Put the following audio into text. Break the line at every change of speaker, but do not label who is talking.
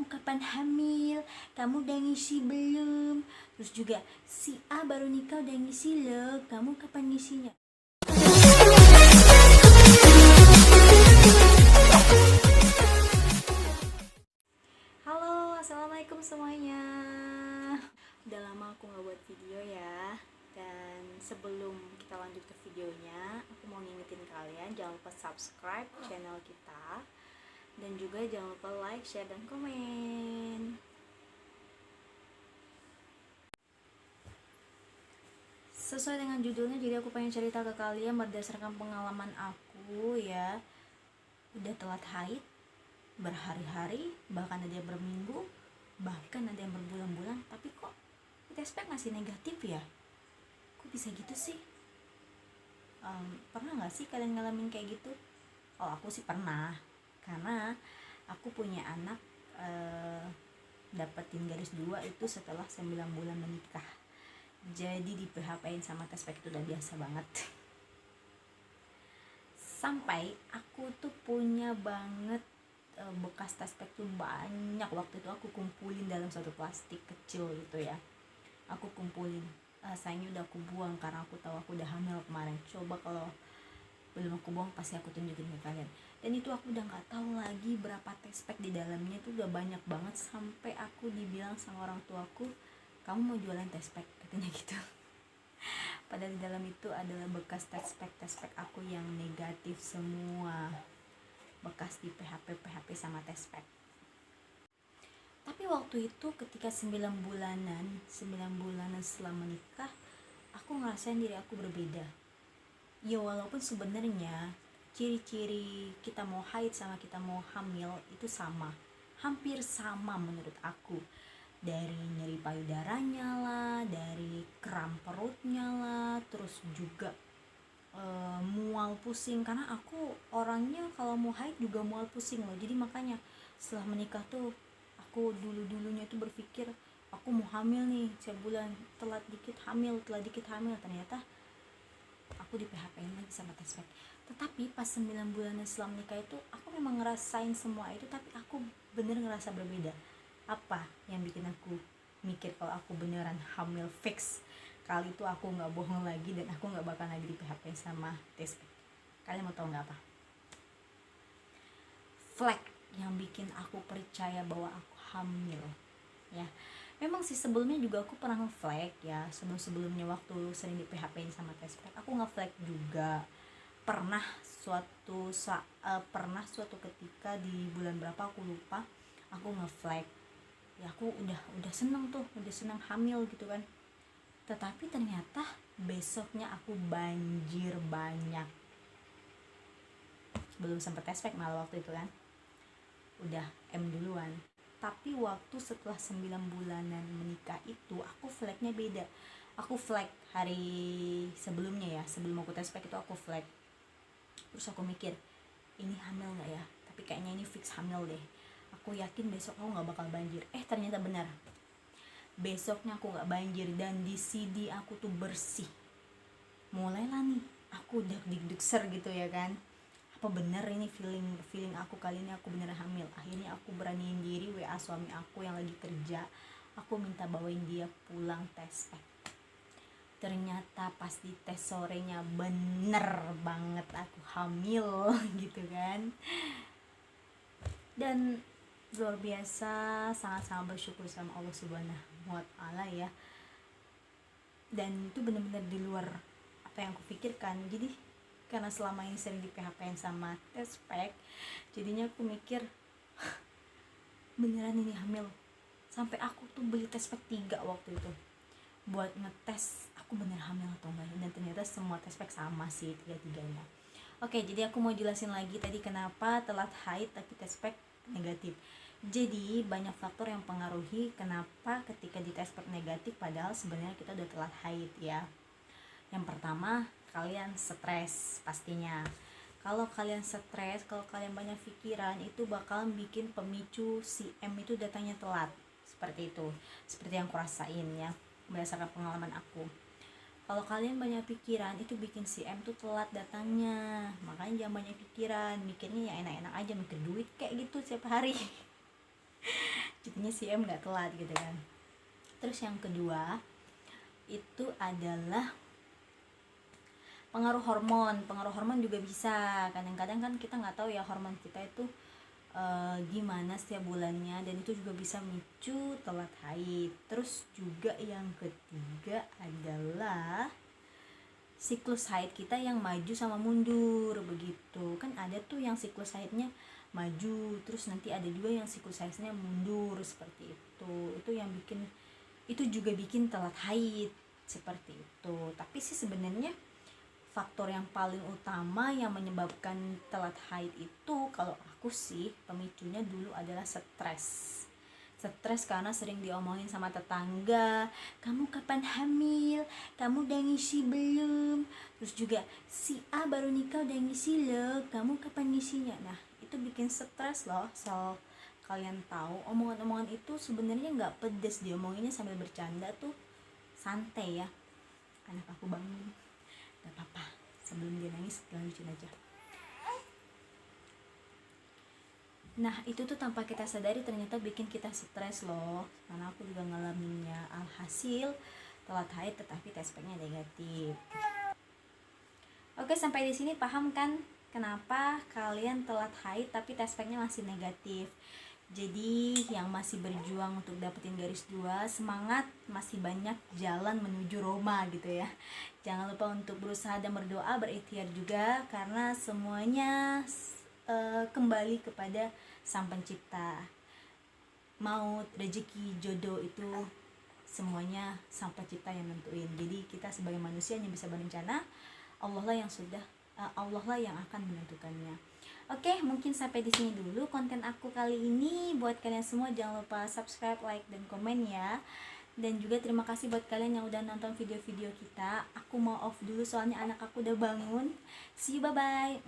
kapan hamil, kamu udah ngisi belum. Terus juga si A baru nikah udah ngisi loh, kamu kapan ngisinya. Halo, assalamualaikum semuanya. Udah lama aku gak buat video ya. Dan sebelum kita lanjut ke videonya, aku mau ngingetin kalian jangan lupa subscribe channel kita, dan juga jangan lupa like, share, dan komen. Sesuai dengan judulnya, jadi aku pengen cerita ke kalian berdasarkan pengalaman aku ya. Udah telat haid berhari-hari, bahkan ada yang berminggu, bahkan ada yang berbulan-bulan, tapi kok test pack masih negatif ya? Kok bisa gitu sih? Pernah gak sih kalian ngalamin kayak gitu? Oh, aku sih pernah, karena aku punya anak dapetin garis 2 itu setelah 9 bulan menikah. Jadi di PHP-in sama test pack itu udah biasa banget. Sampai aku tuh punya banget bekas test pack tuh banyak. Waktu itu aku kumpulin dalam satu plastik kecil gitu ya. Aku kumpulin, sayangnya udah aku buang karena aku tahu aku udah hamil kemarin. Coba kalau belum aku buang pasti aku tunjukin ke kalian. Dan itu aku udah nggak tahu lagi berapa test pack di dalamnya, tuh udah banyak banget. Sampai aku dibilang sama orang tuaku, kamu mau jualan test pack, katanya gitu. Padahal di dalam itu adalah bekas test pack aku yang negatif semua, bekas di PHP sama test pack. Tapi waktu itu ketika 9 bulanan setelah menikah, aku ngerasain diri aku berbeda. Ya walaupun sebenarnya ciri-ciri kita mau haid sama kita mau hamil itu sama, hampir sama menurut aku. Dari nyeri payudaranya lah, dari kram perutnya lah, terus juga mual pusing, karena aku orangnya kalau mau haid juga mual pusing loh. Jadi makanya setelah menikah tuh aku dulunya tuh berpikir aku mau hamil nih sebulan, telat dikit hamil. Ternyata aku di PHP-in lagi sama test pack. Tetapi pas 9 bulan setelah menikah itu aku memang ngerasain semua itu, tapi aku bener ngerasa berbeda. Apa yang bikin aku mikir kalau aku beneran hamil fix? Kali itu aku gak bohong lagi dan aku gak bakal lagi di PHP sama test pack. Kalian mau tahu gak apa? Flag yang bikin aku percaya bahwa aku hamil ya. Memang sih sebelumnya juga aku pernah nge-flag ya, sebelumnya waktu sering di PHP-in sama test pack aku nge-flag juga. Pernah suatu ketika di bulan berapa aku lupa, aku nge-flag ya. Aku udah seneng hamil gitu kan. Tetapi ternyata besoknya aku banjir banyak. Belum sempet test pack malah waktu itu kan, udah M duluan. Tapi waktu setelah 9 bulanan menikah itu aku flagnya beda. Aku flag hari sebelumnya ya, sebelum aku test pack itu aku flag. Terus aku mikir, ini hamil gak ya? Tapi kayaknya ini fix hamil deh. Aku yakin besok aku gak bakal banjir. Ternyata benar. Besoknya aku gak banjir dan di CD aku tuh bersih. Mulailah nih aku dik-dik-ser gitu ya kan. Apa benar ini feeling aku kali ini aku beneran hamil? Akhirnya aku beraniin diri WA suami aku yang lagi kerja. Aku minta bawain dia pulang tes pack. Ternyata pas di tes sorenya bener banget aku hamil gitu kan. Dan luar biasa, sangat-sangat bersyukur sama Allah Subhanahu wa Ta'ala ya. Dan itu benar-benar di luar apa yang aku pikirkan. Jadi karena selama ini sering di PHP-in sama test pack, jadinya aku mikir beneran ini hamil. Sampai aku tuh beli test pack 3 waktu itu buat ngetes aku bener hamil atau enggak. Dan ternyata semua test pack sama sih, 3-3-nya. Oke, jadi aku mau jelasin lagi tadi kenapa telat haid tapi test pack negatif. Jadi banyak faktor yang pengaruhi kenapa ketika di test pack negatif padahal sebenarnya kita udah telat haid ya. Yang pertama, kalian stres pastinya. Kalau kalian stres, kalau kalian banyak pikiran, itu bakalan bikin pemicu si M itu datangnya telat. Seperti itu, seperti yang aku rasain ya, berdasarkan pengalaman aku. Kalau kalian banyak pikiran, itu bikin si M tuh telat datangnya. Makanya jangan banyak pikiran, mikirnya ya enak-enak aja, mikir duit kayak gitu setiap hari. buktinya si M nggak telat gitu kan. Terus yang kedua itu adalah pengaruh hormon juga bisa. Kadang-kadang kan kita nggak tahu ya hormon kita itu gimana setiap bulannya, dan itu juga bisa memicu telat haid. Terus juga yang ketiga adalah siklus haid kita yang maju sama mundur begitu kan. Ada tuh yang siklus haidnya maju, terus nanti ada juga yang siklus haidnya mundur seperti itu yang bikin, itu juga bikin telat haid seperti itu. Tapi sih sebenarnya faktor yang paling utama yang menyebabkan telat haid itu kalau aku sih pemicunya dulu adalah stres karena sering diomongin sama tetangga, kamu kapan hamil, kamu udah ngisi belum, terus juga si A baru nikah udah ngisi loh, kamu kapan ngisinya. Nah itu bikin stres loh. So kalian tahu omongan-omongan itu sebenarnya nggak pedes, diomonginnya sambil bercanda tuh santai ya. Anak aku bangun, gak apa-apa, sebelum dia nangis lanjutin aja. Nah itu tuh tanpa kita sadari ternyata bikin kita stres loh, karena aku juga ngalaminnya. Alhasil telat haid tetapi test packnya negatif. Oke, sampai di sini paham kan kenapa kalian telat haid tapi test packnya masih negatif. Jadi yang masih berjuang untuk dapetin garis 2, semangat, masih banyak jalan menuju Roma gitu ya. Jangan lupa untuk berusaha dan berdoa, berikhtiar juga, karena semuanya kembali kepada Sang Pencipta. Maut, rezeki, jodoh itu semuanya Sang Pencipta yang nentuin. Jadi kita sebagai manusia yang bisa berencana, Allah lah yang akan menentukannya. Oke, mungkin sampai di sini dulu konten aku kali ini. Buat kalian semua jangan lupa subscribe, like, dan komen ya. Dan juga terima kasih buat kalian yang udah nonton video-video kita. Aku mau off dulu soalnya anak aku udah bangun. See you, bye-bye.